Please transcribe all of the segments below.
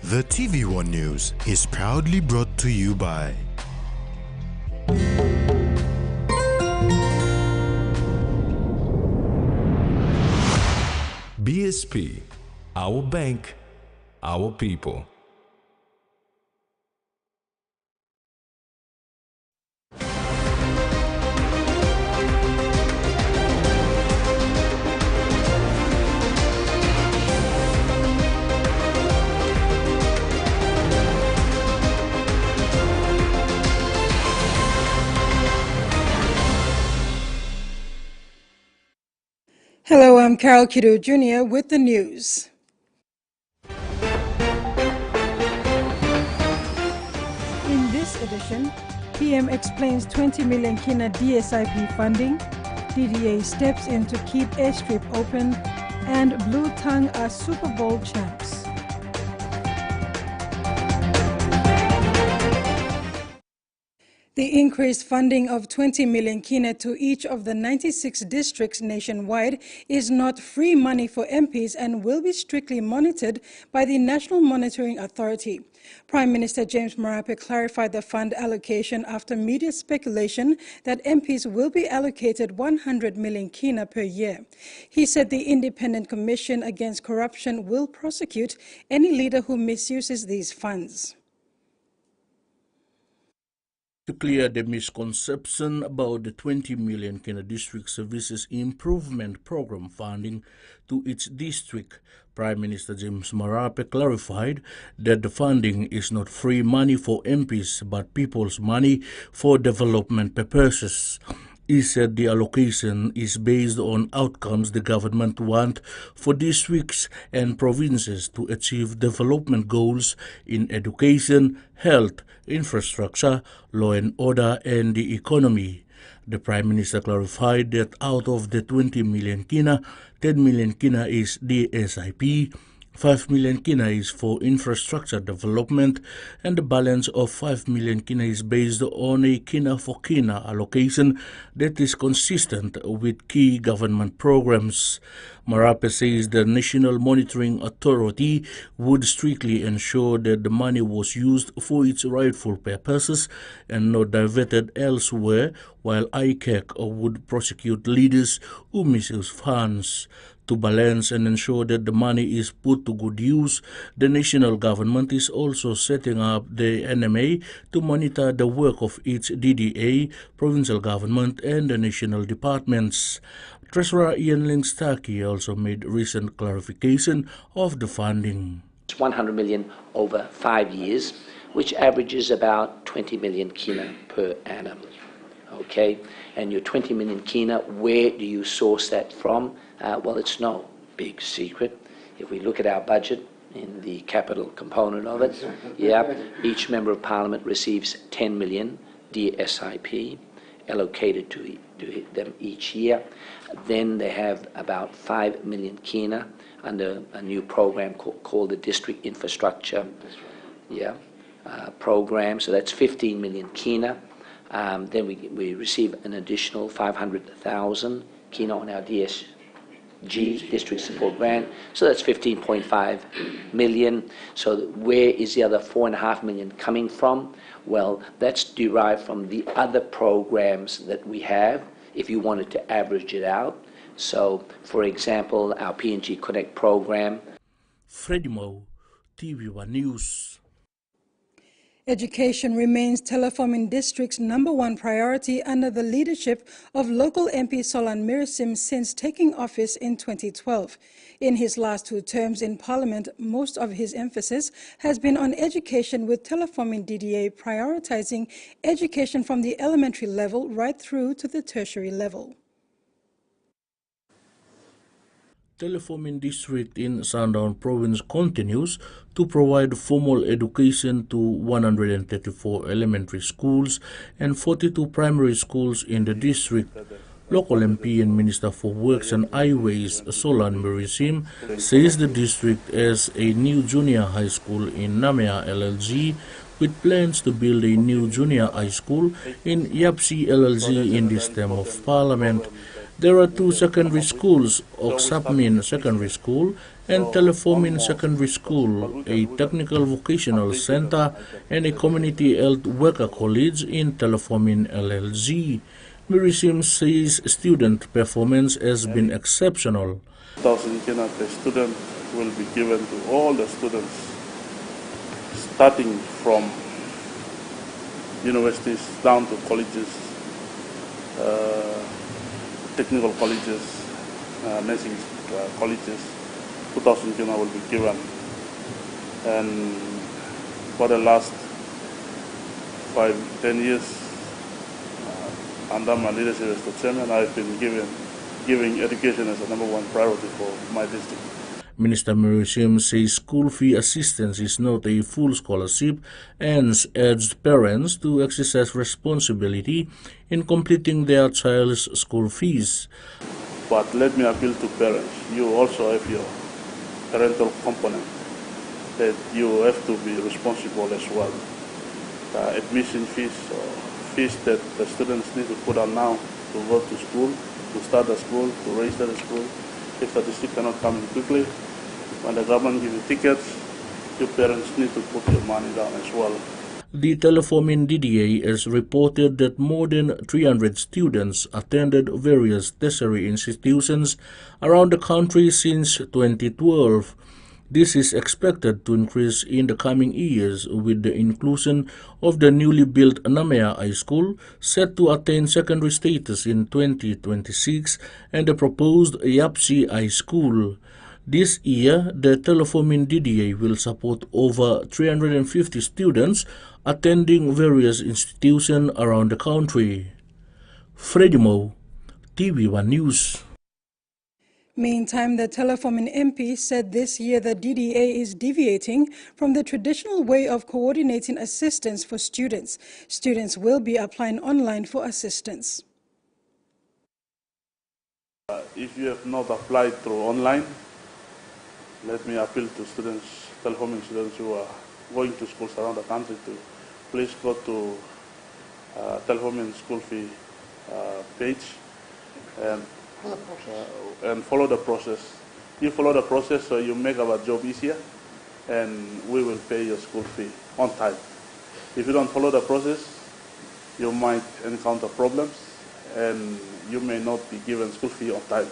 The TVWAN News is proudly brought to you by BSP, our bank, our people. Hello, I'm Carol Kido Jr. with the news. In this edition, PM explains 20 million Kina DSIP funding, DDA steps in to keep airstrip open, and Blue Tongue are Super Bowl champs. The increased funding of 20 million Kina to each of the 96 districts nationwide is not free money for MPs and will be strictly monitored by the National Monitoring Authority. Prime Minister James Marape clarified the fund allocation after media speculation that MPs will be allocated 100 million Kina per year. He said the Independent Commission Against Corruption will prosecute any leader who misuses these funds. To clear the misconception about the 20 million Kenya District Services Improvement Program funding to its district, Prime Minister James Marape clarified that the funding is not free money for MPs but people's money for development purposes. He said the allocation is based on outcomes the government want for districts and provinces to achieve development goals in education, health, infrastructure, law and order, and the economy. The Prime Minister clarified that out of the 20 million Kina, 10 million Kina is DSIP, 5 million Kina is for infrastructure development, and the balance of 5 million Kina is based on a Kina for Kina allocation that is consistent with key government programs. Marape says the National Monitoring Authority would strictly ensure that the money was used for its rightful purposes and not diverted elsewhere, while ICAC would prosecute leaders who misuse funds. To balance and ensure that the money is put to good use, the national government is also setting up the NMA to monitor the work of its DDA, provincial government, and the national departments. Treasurer Ian Lingstaki also made recent clarification of the funding. It's 100 million over 5 years, which averages about 20 million Kina per annum. Okay, and your 20 million Kina, where do you source that from? Well, it's no big secret. If we look at our budget in the capital component of it, each member of parliament receives 10 million DSIP allocated to them each year. Then they have about 5 million Kina under a new program called the District Infrastructure program. So that's 15 million Kina. Then we receive an additional 500,000 Kina on our DSG, District Support Grant. So that's 15.5 million. So where is the other 4.5 million coming from? Well, that's derived from the other programs that we have, if you wanted to average it out. So, for example, our PNG Connect program. Freddie Mo, TVWAN News. Education remains Teleforming District's #1 priority under the leadership of local MP Solan Mirisim since taking office in 2012. In his last 2 terms in Parliament, most of his emphasis has been on education, with Teleforming DDA prioritizing education from the elementary level right through to the tertiary level. Teleforming District in Sandaun Province continues to provide formal education to 134 elementary schools and 42 primary schools in the district. Local MP and Minister for Works and Highways Solan Mirisim says the district has a new junior high school in Namea LLG, with plans to build a new junior high school in Yapsi LLG in this term of Parliament. There are two secondary schools, Oksapmin Secondary School and Telefomin Secondary School, a technical vocational center, and a community health worker college in Telefomin LLZ. Mirisim says student performance has been exceptional. 1,000 kina per student will be given to all the students, starting from universities down to colleges, technical colleges, nursing colleges. 2,000 kina will be given. And for the last 5-10 years, under my leadership as the chairman, I've been giving education as a #1 priority for my district. Minister Mirisim says school fee assistance is not a full scholarship and urged parents to exercise responsibility in completing their child's school fees. But let me appeal to parents. You also have your parental component that you have to be responsible as well. Admission fees or fees that the students need to put on now to go to school, to start the school, to register the school. If the district cannot come in quickly, when the government gives you tickets, your parents need to put your money down as well. The Telefomin DDA has reported that more than 300 students attended various tertiary institutions around the country since 2012. This is expected to increase in the coming years with the inclusion of the newly built Namea High School, set to attain secondary status in 2026, and the proposed Yapsi High School. This year, the Telefomin DDA will support over 350 students attending various institutions around the country. Freddie Mo, TV1 News. Meantime, the Telefomin MP said this year the DDA is deviating from the traditional way of coordinating assistance for students. Students will be applying online for assistance. If you have not applied through online, let me appeal to students, Telefomin students who are going to schools around the country to please go to Telefomin school fee page and follow the process. You follow the process, so you make our job easier, and we will pay your school fee on time. If you don't follow the process, you might encounter problems, and you may not be given school fee on time.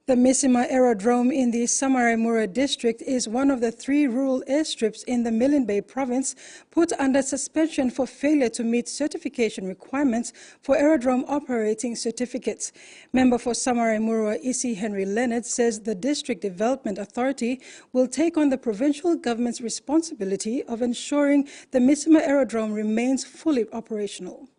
The Misima Aerodrome in the Samarai-Mura district is one of the 3 rural airstrips in the Milne Bay province put under suspension for failure to meet certification requirements for aerodrome operating certificates. Member for Samarai-Mura, Isi Henry Leonard, says the District Development Authority will take on the provincial government's responsibility of ensuring the Misima Aerodrome remains fully operational.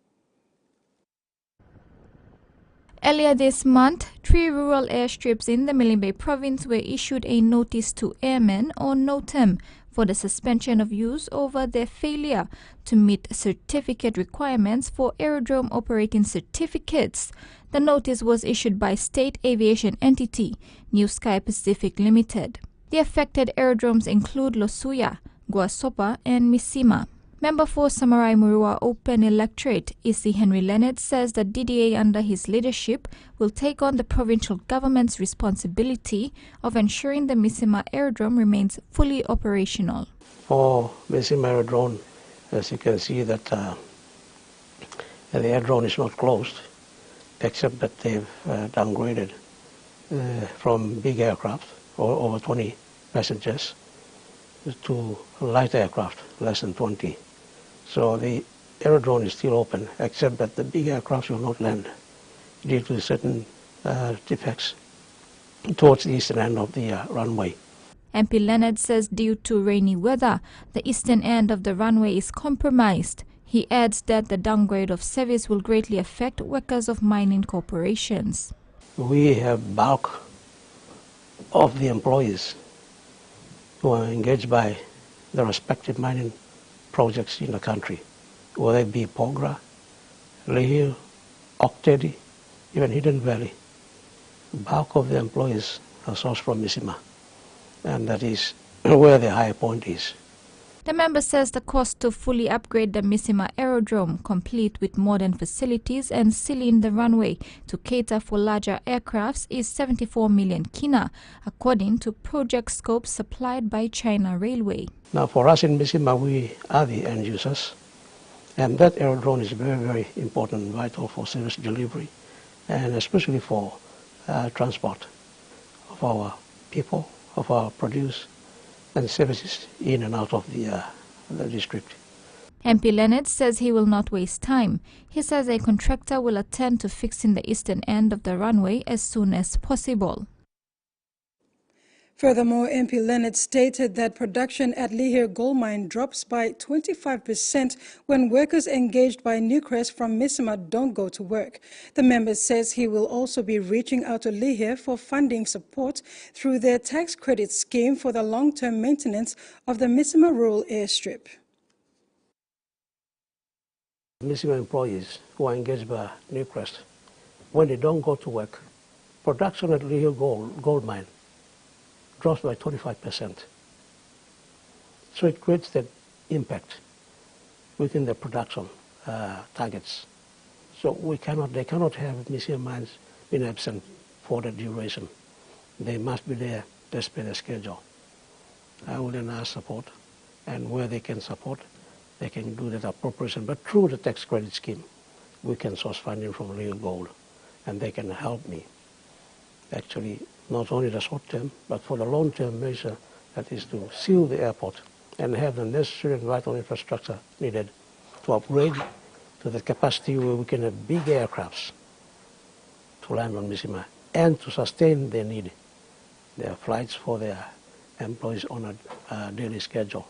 Earlier this month, 3 rural airstrips in the Milne Bay province were issued a notice to airmen or NOTAM for the suspension of use over their failure to meet certificate requirements for aerodrome operating certificates. The notice was issued by state aviation entity New Sky Pacific Limited. The affected aerodromes include Losuya, Guasopa, and Misima. Member for Samarai-Mura Open Electorate, Isi Henry Leonard, says that DDA under his leadership will take on the provincial government's responsibility of ensuring the Misima Aerodrome remains fully operational. For Misima Aerodrome, as you can see that the aerodrome is not closed, except that they've downgraded from big aircraft, or over 20 passengers, to light aircraft, less than 20. So the aerodrome is still open, except that the big aircraft will not land due to certain defects towards the eastern end of the runway. MP Leonard says due to rainy weather, the eastern end of the runway is compromised. He adds that the downgrade of service will greatly affect workers of mining corporations. We have bulk of the employees who are engaged by the respective mining projects in the country, whether it be Pogra, Lihil, Octedi, even Hidden Valley. Bulk of the employees are sourced from Misima, and that is where the high point is. The member says the cost to fully upgrade the Misima Aerodrome, complete with modern facilities and sealing the runway to cater for larger aircrafts, is 74 million kina, according to project scope supplied by China Railway. Now for us in Misima, we are the end users, and that aerodrome is very, very important and vital for service delivery, and especially for transport of our people, of our produce and services in and out of the district. MP Leonard says he will not waste time. He says a contractor will attend to fixing the eastern end of the runway as soon as possible. Furthermore, MP Leonard stated that production at Lihir Gold Mine drops by 25% when workers engaged by Newcrest from Misima don't go to work. The member says he will also be reaching out to Lihir for funding support through their tax credit scheme for the long-term maintenance of the Misima Rural Airstrip. Misima employees who are engaged by Newcrest, when they don't go to work, production at Lihir Gold Mine drops by 25%. So it creates that impact within the production targets. So they cannot have Misima mines being absent for the duration. They must be there as per the schedule. I will then ask support, and where they can support, they can do that appropriation. But through the tax credit scheme, we can source funding from Real Gold, and they can help me actually not only the short term, but for the long-term measure, that is to seal the airport and have the necessary and vital infrastructure needed to upgrade to the capacity where we can have big aircrafts to land on Misima and to sustain their need, their flights for their employees on a daily schedule.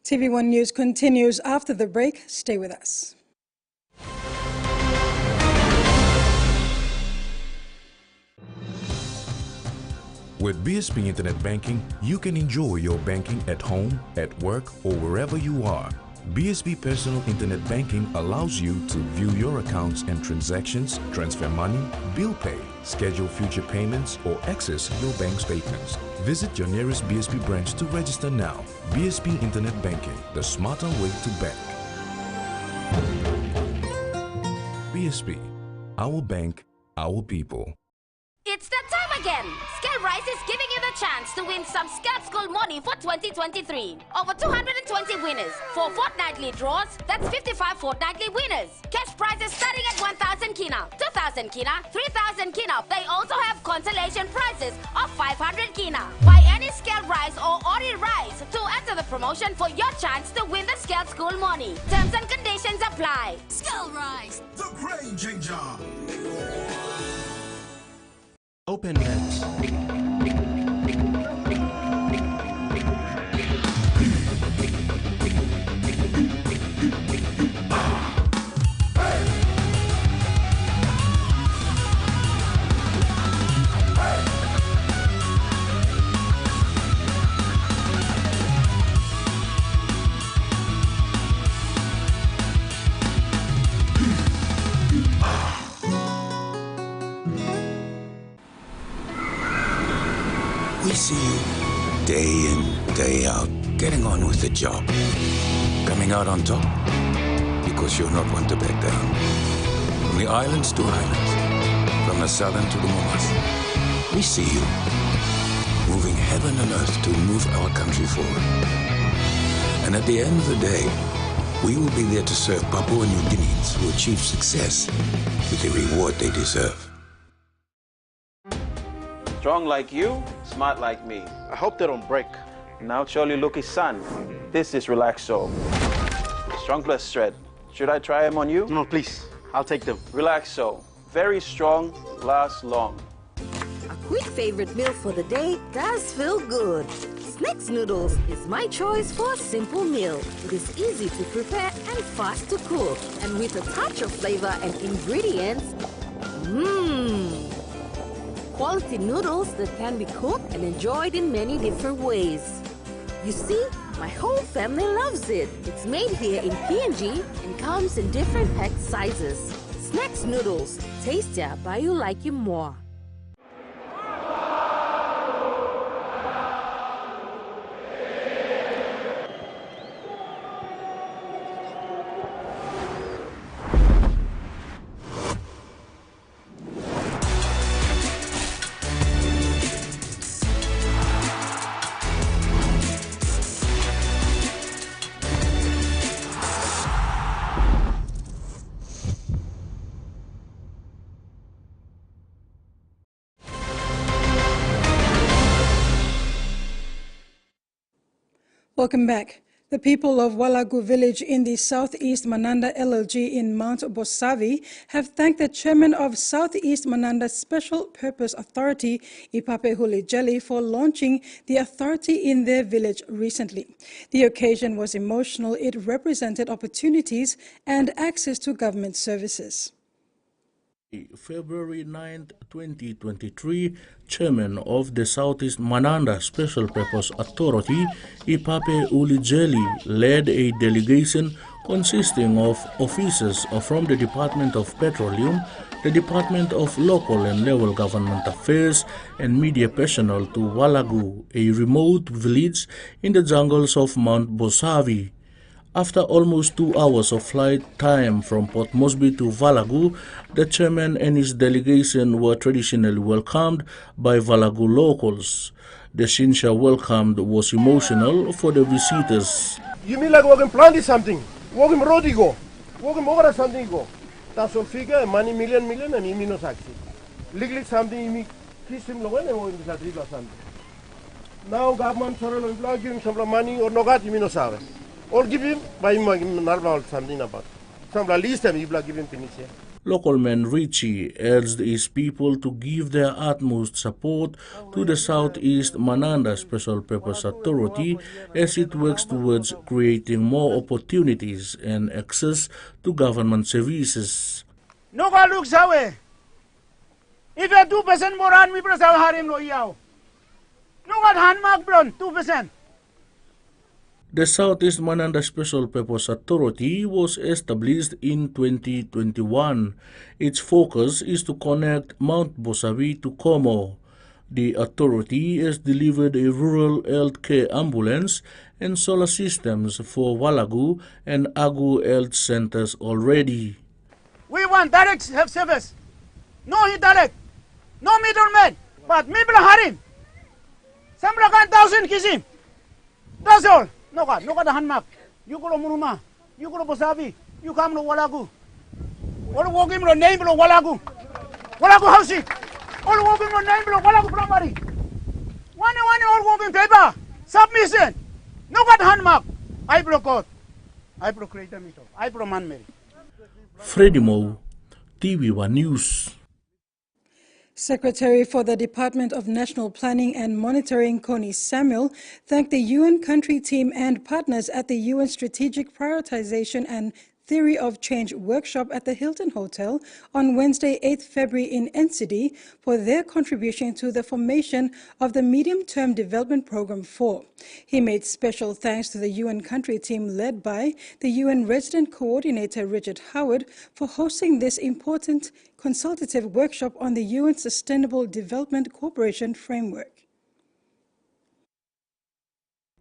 TV1 News continues after the break. Stay with us. With BSP Internet Banking, you can enjoy your banking at home, at work, or wherever you are. BSP Personal Internet Banking allows you to view your accounts and transactions, transfer money, bill pay, schedule future payments, or access your bank statements. Visit your nearest BSP branch to register now. BSP Internet Banking, the smarter way to bank. BSP, our bank, our people. It's that time again! Scale Rise is giving you the chance to win some Scout School money for 2023. Over 220 winners, 4 fortnightly draws, that's 55 fortnightly winners. Cash prizes starting at 1,000 kina, 2,000 kina, 3,000 kina. They also have consolation prizes of 500 kina. Buy any Scale Rise or Ori Rise to enter the promotion for your chance to win the Scout School money. Terms and conditions apply. Scale Rise, the Grain Changer. Open Nets. We see you day in, day out, getting on with the job. Coming out on top, because you're not one to back down. From the islands to islands, from the southern to the north, we see you, moving heaven and earth to move our country forward. And at the end of the day, we will be there to serve Papua New Guineans who achieve success with the reward they deserve. Strong like you, smart like me. I hope they don't break. Now surely look his son. This is Relaxo. Strong plus shred. Should I try him on you? No, please. I'll take them. Relaxo. Very strong, lasts long. A quick favorite meal for the day does feel good. Snacks noodles is my choice for a simple meal. It is easy to prepare and fast to cook. And with a touch of flavor and ingredients, quality noodles that can be cooked and enjoyed in many different ways. You see, my whole family loves it. It's made here in PNG and comes in different pack sizes. Snacks noodles, tastier but you like it more. Welcome back. The people of Walagu village in the Southeast Mananda LLG in Mount Bosavi have thanked the chairman of Southeast Mananda Special Purpose Authority, Ipape Hulijeli, for launching the authority in their village recently. The occasion was emotional. It represented opportunities and access to government services. February 9, 2023, Chairman of the Southeast Mananda Special Purpose Authority, Ipape Hulijeli, led a delegation consisting of officers from the Department of Petroleum, the Department of Local and Level Government Affairs, and media personnel to Walagu, a remote village in the jungles of Mount Bosavi. After almost 2 hours of flight time from Port Moresby to Walagu, the chairman and his delegation were traditionally welcomed by Walagu locals. The Shinsha welcome was emotional for the visitors. You mean like working planting something, working road go, working over something go. That's all figure money million and you mean no taxi. Legally something you mean kiss him low and working or something. Now government for giving some money or no got you mean no salary. Or give him by something about. Some least time you give him Pinisia. Local man Richie urged his people to give their utmost support to the Southeast Mananda Special Purpose Authority as it works towards creating more opportunities and access to government services. No go look away. If you 2% more on me, press our harim no yao. No what hand mark blon 2%. The Southeast Mananda Special Purpose Authority was established in 2021. Its focus is to connect Mount Bosavi to Como. The authority has delivered a rural health care ambulance and solar systems for Walagu and Agu health centers already. We want direct health service. No indirect. No middleman. But Mibla Harim. Some 1,000 kisim. That's all. No God the handmark. You go to Muruma, you go to Bosavi, you come to Walagu. All walking to name of Walagu. Walagu house it. All walking to name of Walagu primary. One all walking paper. Submission. No God handmark. I broke out. I broke create a meter. I broke man Mary. Freddie Moe, TVWAN News. Secretary for the Department of National Planning and Monitoring, Connie Samuel, thanked the UN country team and partners at the UN Strategic Prioritization and Theory of Change workshop at the Hilton Hotel on Wednesday, 8th February in NCD for their contribution to the formation of the Medium-Term Development Program 4. He made special thanks to the UN country team led by the UN Resident Coordinator Richard Howard for hosting this important consultative workshop on the UN Sustainable Development Cooperation Framework.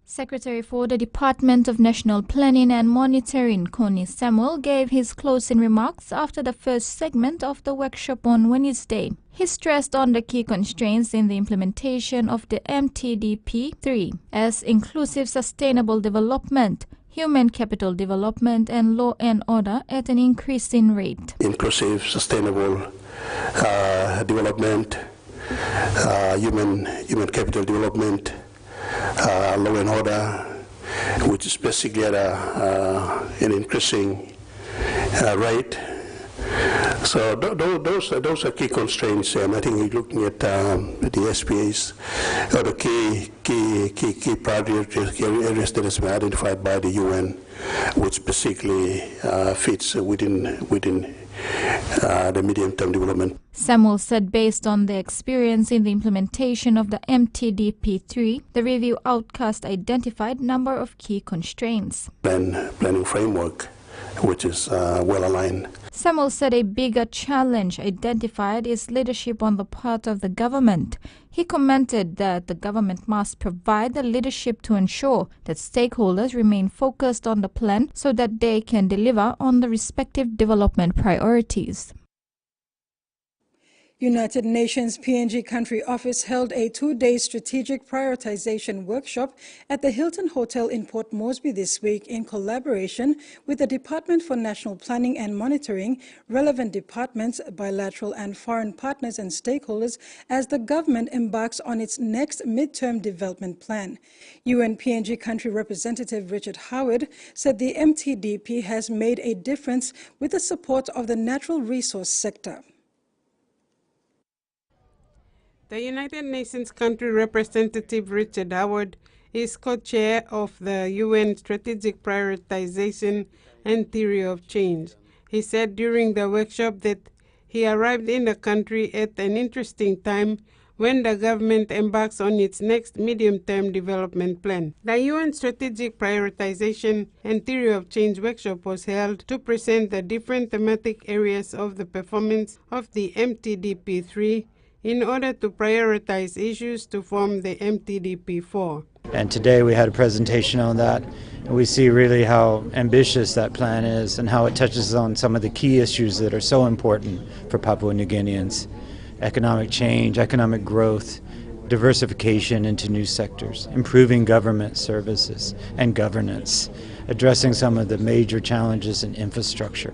Secretary for the Department of National Planning and Monitoring, Connie Samuel, gave his closing remarks after the first segment of the workshop on Wednesday. He stressed on the key constraints in the implementation of the MTDP-3 as inclusive sustainable development, human capital development, and law and order at an increasing rate. Inclusive, sustainable development, human capital development, law and order, which is basically at an increasing rate. So those are key constraints, and I think we're looking at the SPAs, or the key priority areas that has been identified by the UN, which basically fits within the medium-term development. Samuel said based on the experience in the implementation of the MTDP-3, the review outcast identified number of key constraints. Planning framework, which is well aligned. Samuel said a bigger challenge identified is leadership on the part of the government. He commented that the government must provide the leadership to ensure that stakeholders remain focused on the plan so that they can deliver on the respective development priorities. United Nations PNG Country Office held a two-day strategic prioritization workshop at the Hilton Hotel in Port Moresby this week in collaboration with the Department for National Planning and Monitoring, relevant departments, bilateral and foreign partners and stakeholders as the government embarks on its next midterm development plan. UN PNG Country Representative Richard Howard said the MTDP has made a difference with the support of the natural resource sector. The United Nations Country Representative Richard Howard is co-chair of the UN Strategic Prioritization and Theory of Change. He said during the workshop that he arrived in the country at an interesting time when the government embarks on its next medium-term development plan. The UN Strategic Prioritization and Theory of Change workshop was held to present the different thematic areas of the performance of the MTDP3 in order to prioritize issues to form the MTDP4. And today we had a presentation on that, and we see really how ambitious that plan is and how it touches on some of the key issues that are so important for Papua New Guineans: economic change, economic growth, diversification into new sectors, improving government services and governance, addressing some of the major challenges in infrastructure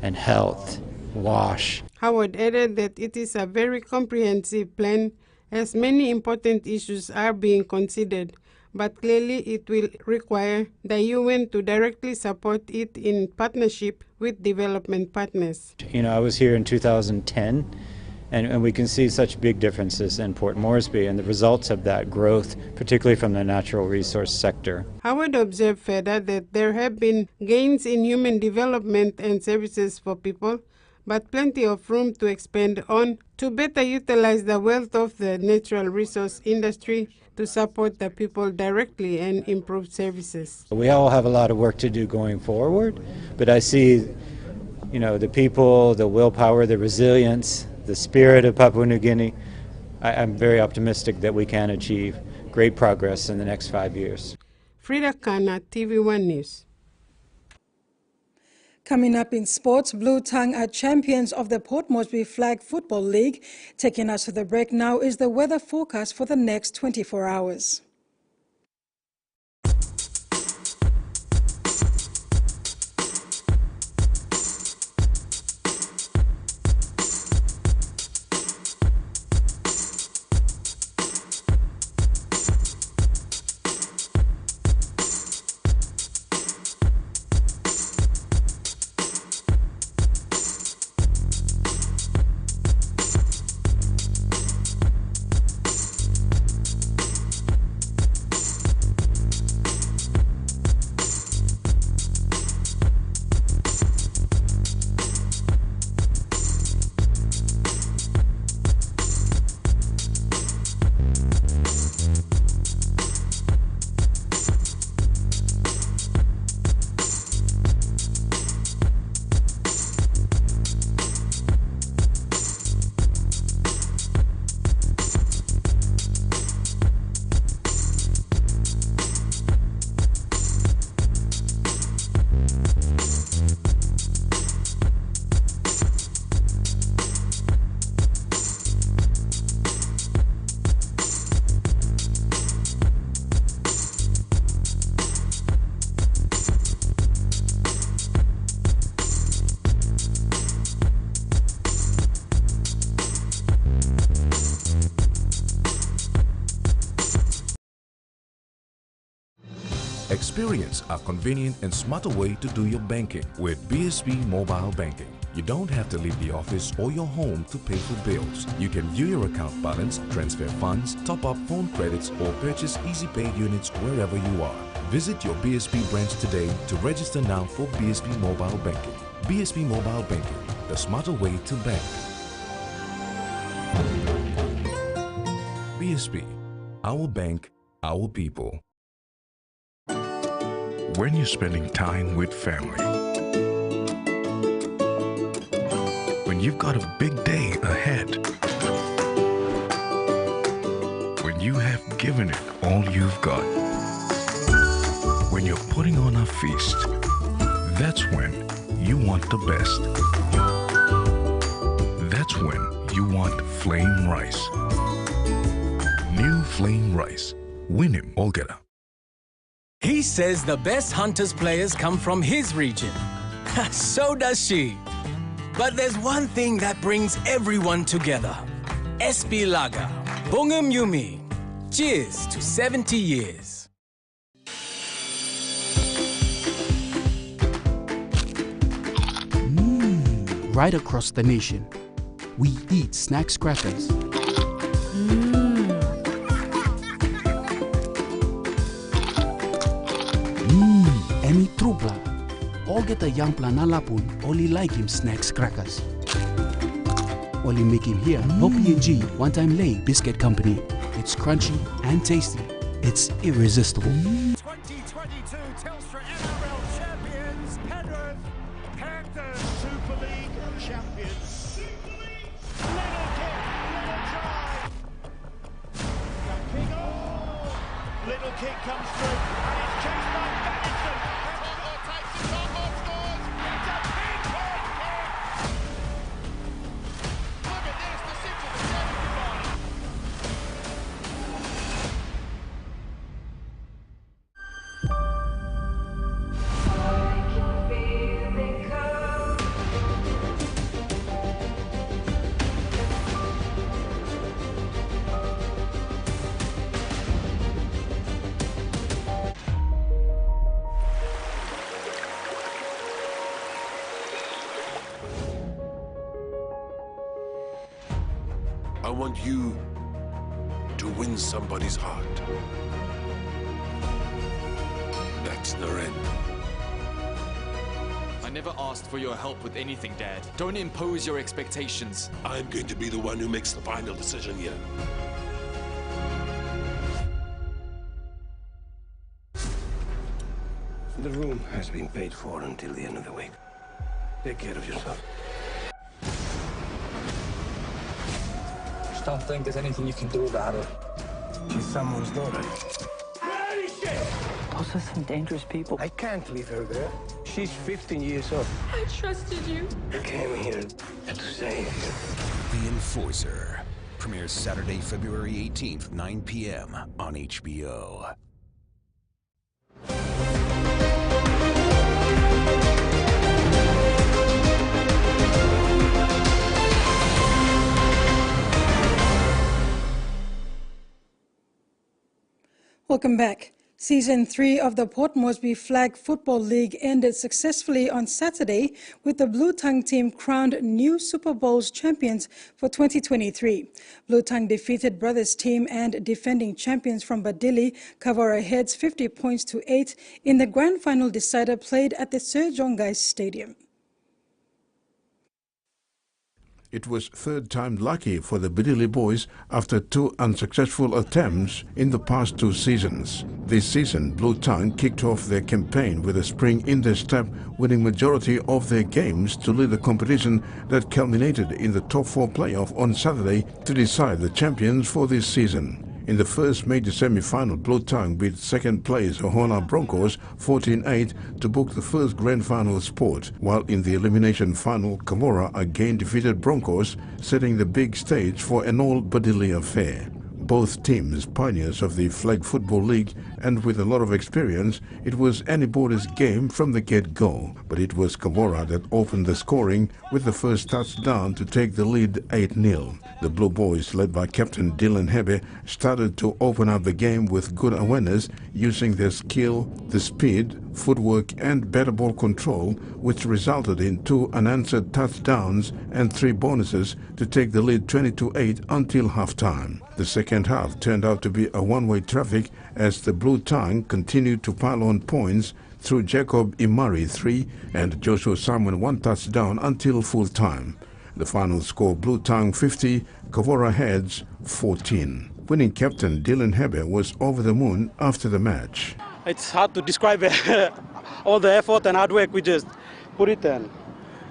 and health, WASH. Howard added that it is a very comprehensive plan as many important issues are being considered, but clearly it will require the UN to directly support it in partnership with development partners. You know, I was here in 2010, and we can see such big differences in Port Moresby and the results of that growth, particularly from the natural resource sector. Howard observed further that there have been gains in human development and services for people, but plenty of room to expand on to better utilize the wealth of the natural resource industry to support the people directly and improve services. We all have a lot of work to do going forward, but I see, you know, the people, the willpower, the resilience, the spirit of Papua New Guinea. I'm very optimistic that we can achieve great progress in the next 5 years. Frida Kana, TVWAN News. Coming up in sports, Blue Tongue are champions of the Port Moresby Flag Football League. Taking us to the break now is the weather forecast for the next 24 hours. Experience a convenient and smarter way to do your banking with BSB Mobile Banking. You don't have to leave the office or your home to pay for bills. You can view your account balance, transfer funds, top up phone credits, or purchase Easy Pay units wherever you are. Visit your BSB branch today to register now for BSB Mobile Banking. BSB Mobile Banking, the smarter way to bank. BSB, our bank, our people. When you're spending time with family, when you've got a big day ahead, when you have given it all you've got, when you're putting on a feast, that's when you want the best. That's when you want flame rice. New flame rice. Win him altogether. He says the best Hunters players come from his region. So does she. But there's one thing that brings everyone together. SP Lager. Bungum Yumi. Cheers to 70 years. Right across the nation, we eat snack crackers. Emi trupla. All get a young planalapun, only like him snacks crackers. Only make him here, no PNG, one-time lay biscuit company. It's crunchy and tasty. It's irresistible. 2022 Telstra NRL champions, Penrith Panthers Super League champions. Little kick, little drive. Little kick comes through and it's chased by Madison. Takes it on, scores. It's a pinpoint kick. Look at this, the 6 of the 75. I want you to win somebody's heart. That's Naren. I never asked for your help with anything, Dad. Don't impose your expectations. I'm going to be the one who makes the final decision here. The room has been paid for until the end of the week. Take care of yourself. Don't think there's anything you can do about it. She's someone's daughter. Those are some dangerous people. I can't leave her there. She's 15 years old. I trusted you. I came here to save you. The Enforcer premieres Saturday, February 18th, 9 p.m. on HBO. Welcome back. Season 3 of the Port Moresby Flag Football League ended successfully on Saturday with the Blue Tongue team crowned new Super Bowls champions for 2023. Blue Tongue defeated Brothers team and defending champions from Badili, Kavara Heads 50 points to 8 in the grand final decider played at the Sir John Guy's Stadium. It was third time lucky for the Badili boys after 2 unsuccessful attempts in the past 2 seasons. This season, Blue Tongue kicked off their campaign with a spring in their step, winning majority of their games to lead the competition that culminated in the top 4 playoff on Saturday to decide the champions for this season. In the first major semi-final, Blue Tongue beat second place Ohana Broncos 14-8 to book the first grand final spot, while in the elimination final, Camorra again defeated Broncos, setting the big stage for an all-Badili affair. Both teams, pioneers of the Flag Football League, and with a lot of experience, it was anybody's game from the get-go. But it was Camorra that opened the scoring with the first touchdown to take the lead 8-0. The Blue Boys, led by Captain Dylan Hebe, started to open up the game with good awareness, using their skill, the speed, footwork and better ball control, which resulted in 2 unanswered touchdowns and 3 bonuses to take the lead 20-8 until halftime. The second half turned out to be a one-way traffic as the Blue Tongue continued to pile on points through Jacob Imari 3 and Joshua Simon 1 touchdown until full time. The final score, Blue Tongue 50, Kavora Heads 14. Winning captain Dylan Hebe was over the moon after the match. It's hard to describe all the effort and hard work we just put it in.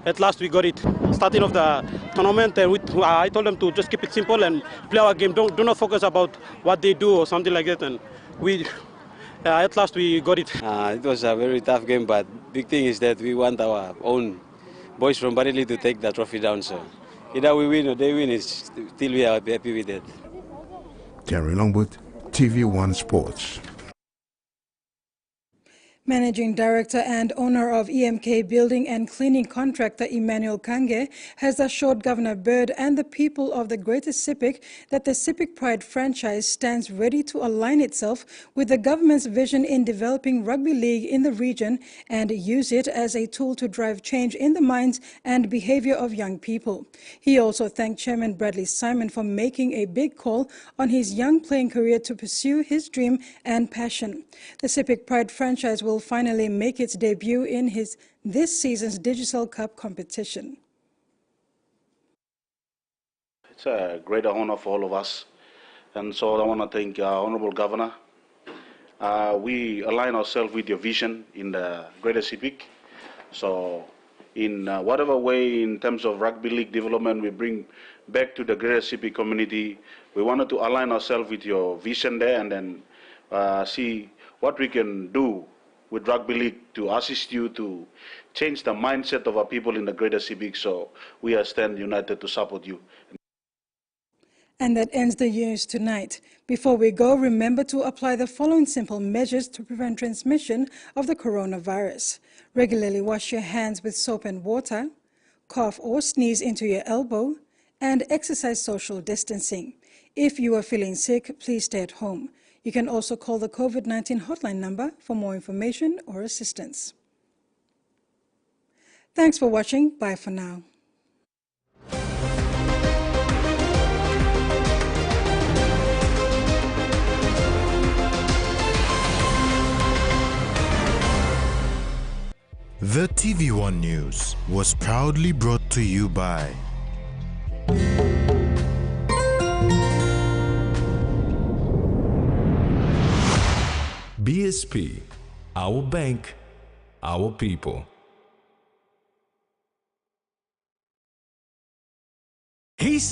At last we got it. Starting of the tournament, I told them to just keep it simple and play our game. Do not focus about what they do or something like that. And at last we got it. It was a very tough game, but big thing is that we want our own boys from Badili to take the trophy down. So Either we win or they win, still we are happy with it. Terry Longwood, TVWAN Sports. Managing Director and owner of EMK Building and Cleaning Contractor Emmanuel Kange has assured Governor Bird and the people of the Greater Sepik that the Sepik Pride franchise stands ready to align itself with the government's vision in developing rugby league in the region and use it as a tool to drive change in the minds and behavior of young people. He also thanked Chairman Bradley Simon for making a big call on his young playing career to pursue his dream and passion. The Sepik Pride franchise will finally make its debut in this season's Digital Cup competition. It's a great honor for all of us, and so I want to thank Honorable Governor. We align ourselves with your vision in the Greater Sepik. So in whatever way in terms of rugby league development we bring back to the Greater Sepik community, we wanted to align ourselves with your vision there and then see what we can do with rugby league to assist you to change the mindset of our people in the Greater Sepik. So we are stand united to support you. And that ends the news tonight. Before we go, remember to apply the following simple measures to prevent transmission of the coronavirus. Regularly wash your hands with soap and water, cough or sneeze into your elbow, and exercise social distancing. If you are feeling sick, please stay at home. You can also call the COVID-19 hotline number for more information or assistance. Thanks for watching. Bye for now. The TVWAN News was proudly brought to you by BSP, our bank, our people. He